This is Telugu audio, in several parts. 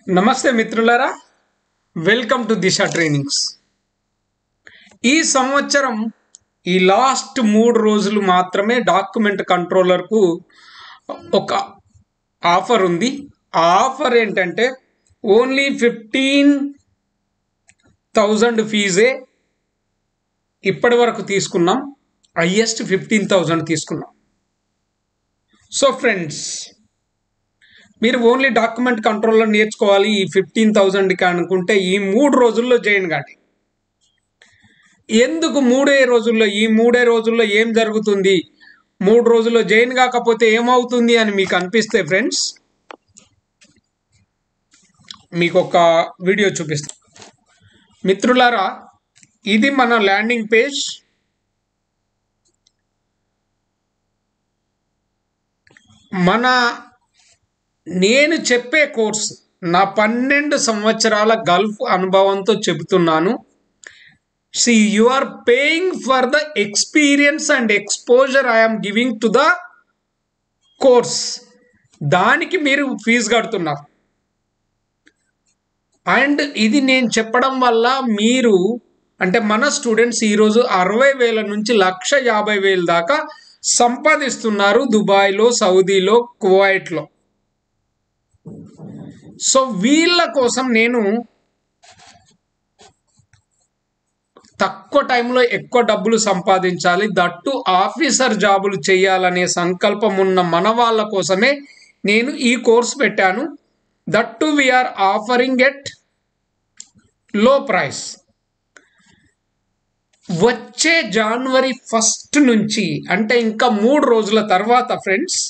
నమస్తే మిత్రులారా, వెల్కమ్ టు దిశ ట్రైనింగ్స్. ఈ సంవత్సరం ఈ లాస్ట్ 3 రోజులు మాత్రమే డాక్యుమెంట్ కంట్రోలర్కు ఒక ఆఫర్ ఉంది. ఆ ఆఫర్ ఏంటంటే ఓన్లీ 15,000 ఫీజే ఇప్పటి వరకు తీసుకున్నాం. హైయెస్ట్ 15,000 తీసుకున్నాం. సో ఫ్రెండ్స్, మీరు ఓన్లీ డాక్యుమెంట్ కంట్రోలర్ నేర్చుకోవాలి ఈ 15,000కి అనుకుంటే ఈ 3 రోజుల్లో జాయిన్ కాండి. ఎందుకు 3 రోజుల్లో? ఈ 3 రోజుల్లో ఏం జరుగుతుంది, 3 రోజుల్లో జాయిన్ కాకపోతే ఏమవుతుంది అని మీకు అనిపిస్తే ఫ్రెండ్స్, మీకు ఒక వీడియో చూపిస్తాను. మిత్రులారా, ఇది మన ల్యాండింగ్ పేజ్. నేను చెప్పే కోర్స్ నా 12 సంవత్సరాల గల్ఫ్ అనుభవంతో చెబుతున్నాను. you are paying for the experience and exposure I am giving to the course. దానికి మీరు ఫీజు కడుతున్నారు. అండ్ ఇది నేను చెప్పడం వల్ల మీరు అంటే మన స్టూడెంట్స్ ఈరోజు 60,000 నుంచి 1,50,000 దాకా సంపాదిస్తున్నారు దుబాయ్లో, సౌదీలో, కువైట్లో. సో వీళ్ళ కోసం నేను తక్కువ టైంలో ఎక్కువ డబ్బులు సంపాదించాలి, దట్టు ఆఫీసర్ జాబులు చేయాలనే సంకల్పం ఉన్న మన వాళ్ళ కోసమే నేను ఈ కోర్స్ పెట్టాను. దట్టు వీఆర్ ఆఫరింగ్ ఎట్ లో ప్రైస్. వచ్చే జనవరి 1 నుంచి అంటే ఇంకా 3 రోజుల తర్వాత ఫ్రెండ్స్,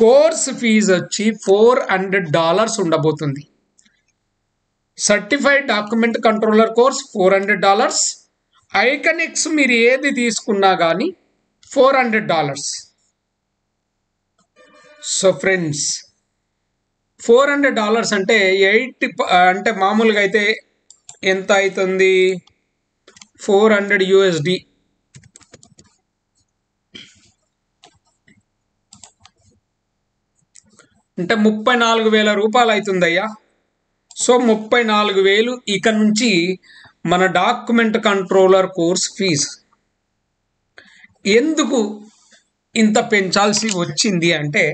కోర్స్ ఫీజు వచ్చి $400 ఉండబోతుంది. Certified document controller course $400. ఐకనిక్స్ మీరు ఏది తీసుకున్నా కానీ $400. సో ఫ్రెండ్స్, $400 అంటే 80 అంటే మామూలుగా అయితే ఎంత అవుతుంది? 400 USD అంటే 34,000 రూపాయలు అవుతుందయ్యా. సో 34,000 ఇక నుంచి మన డాక్యుమెంట్ కంట్రోలర్ కోర్స్ ఫీజు. ఎందుకు ఇంత పెంచాల్సి వచ్చింది అంటే,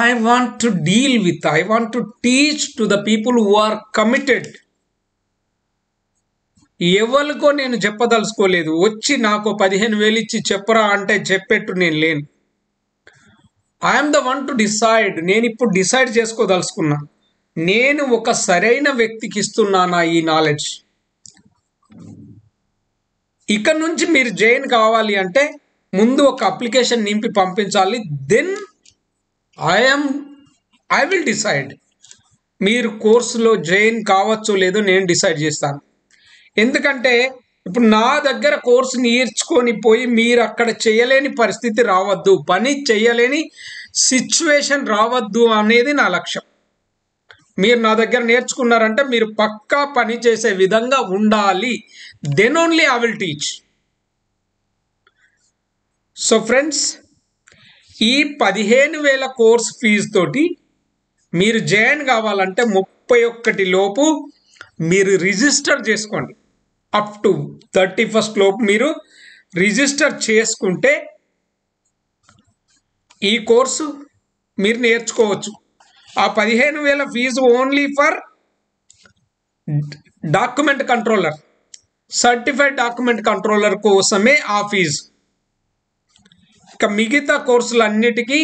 I want to deal with, I want to teach to the people who are committed. ఎవరికో నేను చెప్పదలుచుకోలేదు. వచ్చి నాకు 15,000 ఇచ్చి చెప్పరా అంటే చెప్పేట్టు నేను లేను. I'm the one to decide. నేను ఇప్పుడు డిసైడ్ చేసుకోదలుచుకున్నా. నేను ఒక సరైన వ్యక్తికి ఇస్తున్నానా ఈ నాలెడ్జ్. ఇక్కడ నుంచి మీరు జాయిన్ కావాలి అంటే ముందు ఒక అప్లికేషన్ నింపి పంపించాలి. దెన్ ఐ విల్ డిసైడ్ మీరు కోర్సులో జాయిన్ కావచ్చో లేదో నేను డిసైడ్ చేస్తాను. ఎందుకంటే ఇప్పుడు నా దగ్గర కోర్సు నేర్చుకొని పోయి మీరు అక్కడ చేయలేని పరిస్థితి రావద్దు, పని చేయలేని సిచ్యువేషన్ రావద్దు అనేది నా లక్ష్యం. మీరు నా దగ్గర నేర్చుకున్నారంటే మీరు పక్కా పని చేసే విధంగా ఉండాలి. Then only I will teach. So friends, ఈ 15,000 కోర్స్ ఫీజు తోటి మీరు జాయిన్ కావాలంటే 31 లోపు మీరు రిజిస్టర్ చేసుకోండి. అప్ టు 31 లోపు మీరు రిజిస్టర్ చేసుకుంటే ఈ కోర్సు మీరు నేర్చుకోవచ్చు. ఆ 15,000 fees only for document controller, certified document controller కోసమే ఆ ఫీజు. ఇక మిగతా కోర్సులు అన్నిటికీ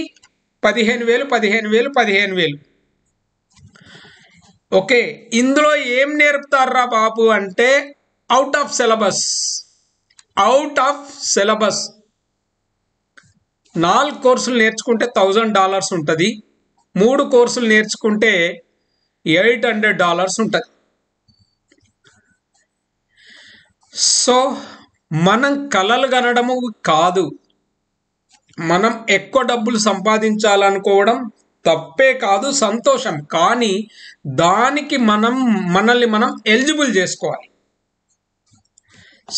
15,000. ఓకే, ఇందులో ఏం నేర్పుతారా బాబు అంటే అవుట్ ఆఫ్ సిలబస్. 4 కోర్సులు నేర్చుకుంటే $1,000 ఉంటుంది. 3 కోర్సులు నేర్చుకుంటే $800 ఉంటుంది. సో మనం కలలు కనడము కాదు, మనం ఎక్కువ డబ్బులు సంపాదించాలనుకోవడం తప్పే కాదు, సంతోషం. కానీ దానికి మనల్ని మనం ఎలిజిబుల్ చేసుకోవాలి.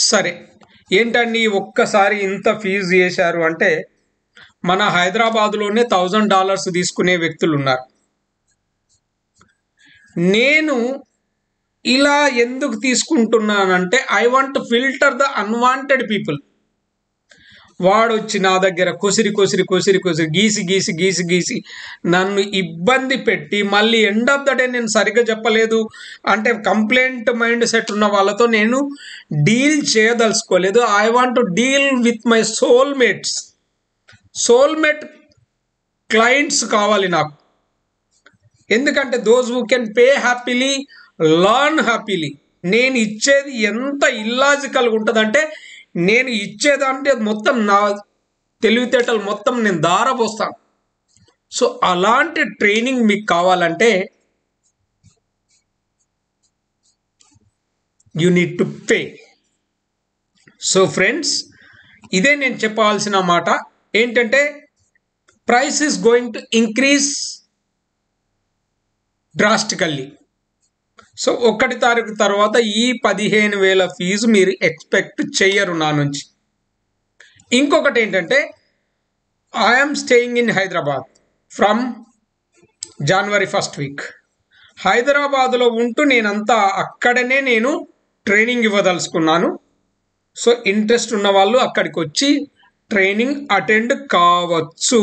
సరే, ఏంటండి ఒక్కసారి ఇంత ఫీజు చేశారు అంటే, మన హైదరాబాద్లోనే $1,000 తీసుకునే వ్యక్తులు ఉన్నారు. నేను ఇలా ఎందుకు తీసుకుంటున్నానంటే I want to filter the unwanted people. వాడు వచ్చి నా దగ్గర కొసిరి గీసి నన్ను ఇబ్బంది పెట్టి మళ్ళీ ఎండ్ ఆఫ్ ద డే నేను సరిగ్గా చెప్పలేదు అంటే కంప్లైంట్ మైండ్ సెట్ ఉన్న వాళ్ళతో నేను డీల్ చేయదలుచుకోలేదు. I want to deal with my soulmate clients కావాలి నాకు. ఎందుకంటే those who can pay happily, learn happily. నేను ఇచ్చేది ఎంత ఇల్లాజికల్గా ఉంటుందంటే నేను ఇచ్చేదంటే మొత్తం నా తెలివితేటలు మొత్తం నేను దారపోస్తాను. సో అలాంటి ట్రైనింగ్ మీకు కావాలంటే you need to pay. So friends, ఇదే నేను చెప్పాల్సిన మాట ఏంటంటే price is going to increase drastically. So 1 తారీఖు తర్వాత ఈ 15,000 ఫీజు మీరు ఎక్స్పెక్ట్ చెయ్యరు నా నుంచి. ఇంకొకటి ఏంటంటే I'm staying in Hyderabad from January 1st week. హైదరాబాద్లో ఉంటూ నేనంతా అక్కడనే నేను ట్రైనింగ్ ఇవ్వదలుచుకున్నాను. సో ఇంట్రెస్ట్ ఉన్న వాళ్ళు అక్కడికి వచ్చి ట్రైనింగ్ అటెండ్ కావచ్చు.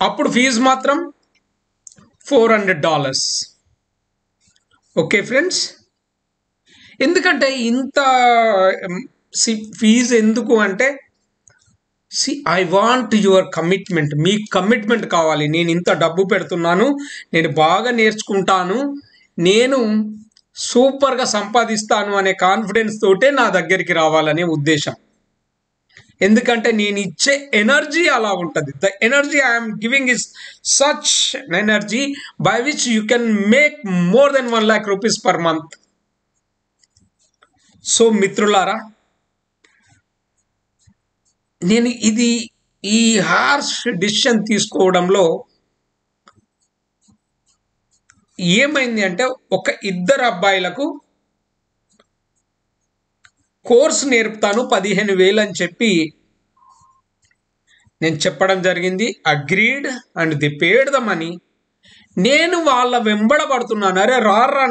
అప్పుడు ఫీజు మాత్రం $400. ఓకే ఫ్రెండ్స్, ఎందుకంటే ఇంత ఫీజు ఎందుకు అంటే I want your commitment. Me commitment కావాలి. నేను ఇంత డబ్బు పెడుతున్నాను, నేను బాగా నేర్చుకుంటాను, నేను సూపర్గా సంపాదిస్తాను అనే కాన్ఫిడెన్స్ తోటే నా దగ్గరికి రావాలనే ఉద్దేశం. ఎందుకంటే నేను ఇచ్చే ఎనర్జీ అలా ఉంటుంది. The energy I'm giving is such energy by which you can make more than 1 lakh rupees per month. So మిత్రులారా, నేను ఈ హార్ష్ డిసిషన్ తీసుకోవడంలో ఏమైంది అంటే ఒక 2 అబ్బాయిలకు కోర్సు నేర్పుతాను 15,000 అని చెప్పి నేను చెప్పడం జరిగింది. Agreed and the paid the money. నేను వాళ్ళ వెంబడబడుతున్నాను. అరే రారా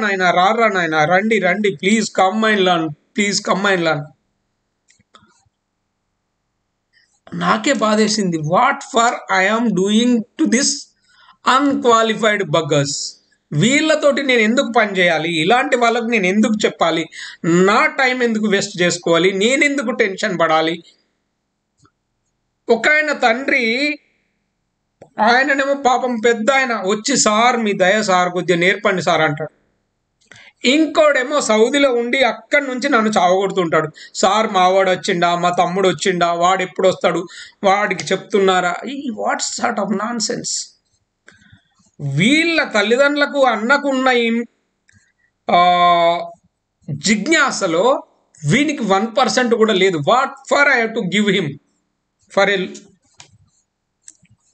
నాయన రండి ప్లీజ్ కమ్ అండ్ లర్న్. నాకే బాధేసింది. What for I am doing to this unqualified buggers. వీళ్ళతోటి నేను ఎందుకు పని చేయాలి? ఇలాంటి వాళ్ళకు నేను ఎందుకు చెప్పాలి? నా టైం ఎందుకు వేస్ట్ చేసుకోవాలి? నేనెందుకు టెన్షన్ పడాలి? ఒక ఆయన తండ్రి, ఆయననేమో పాపం పెద్ద ఆయన వచ్చి సార్ మీ దయ సార్ కొద్దిగా నేర్పండి సార్ అంటాడు. ఇంకోడేమో సౌదీలో ఉండి అక్కడి నుంచి నన్ను చావగొడుతుంటాడు. సార్ మావాడు వచ్చిండా, మా తమ్ముడు వచ్చిండా, వాడు ఎప్పుడు వస్తాడు, వాడికి చెప్తున్నారా? What sort of non sense. వీళ్ళ తల్లిదండ్రులకు అన్నకున్న జిజ్ఞాసలో వీనికి 1% కూడా లేదు. What for I have to give him for a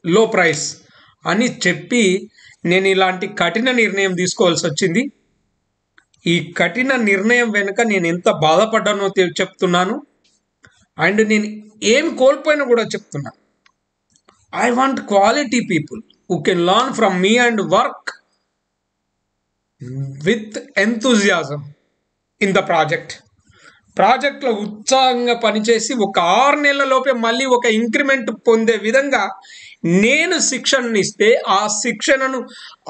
లో ప్రైస్ అని చెప్పి నేను ఇలాంటి కఠిన నిర్ణయం తీసుకోవాల్సి వచ్చింది. ఈ కఠిన నిర్ణయం వెనుక నేను ఎంత బాధపడ్డానో చెప్తున్నాను. అండ్ నేను ఏం కోల్పోయినా కూడా చెప్తున్నా. I want quality people who can learn from me and work with enthusiasm in the ప్రాజెక్ట్లో ఉత్సాహంగా పనిచేసి ఒక 6 నెలలలోపే మళ్ళీ ఒక ఇంక్రిమెంట్ పొందే విధంగా నేను శిక్షణను ఇస్తే ఆ శిక్షణను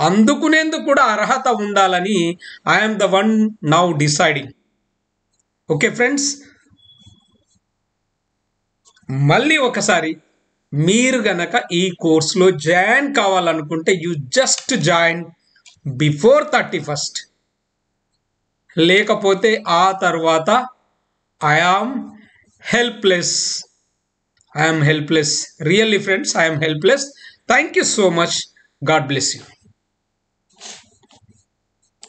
అందుకునేందుకు కూడా అర్హత ఉండాలని I'm the one now deciding. Okay friends, మళ్ళీ ఒకసారి మీరు గనక ఈ కోర్సులో జాయిన్ కావాలనుకుంటే you just join before 31st. లేకపోతే ఆ తర్వాత I am helpless. Really friends, I am helpless. Thank you so much. God bless you.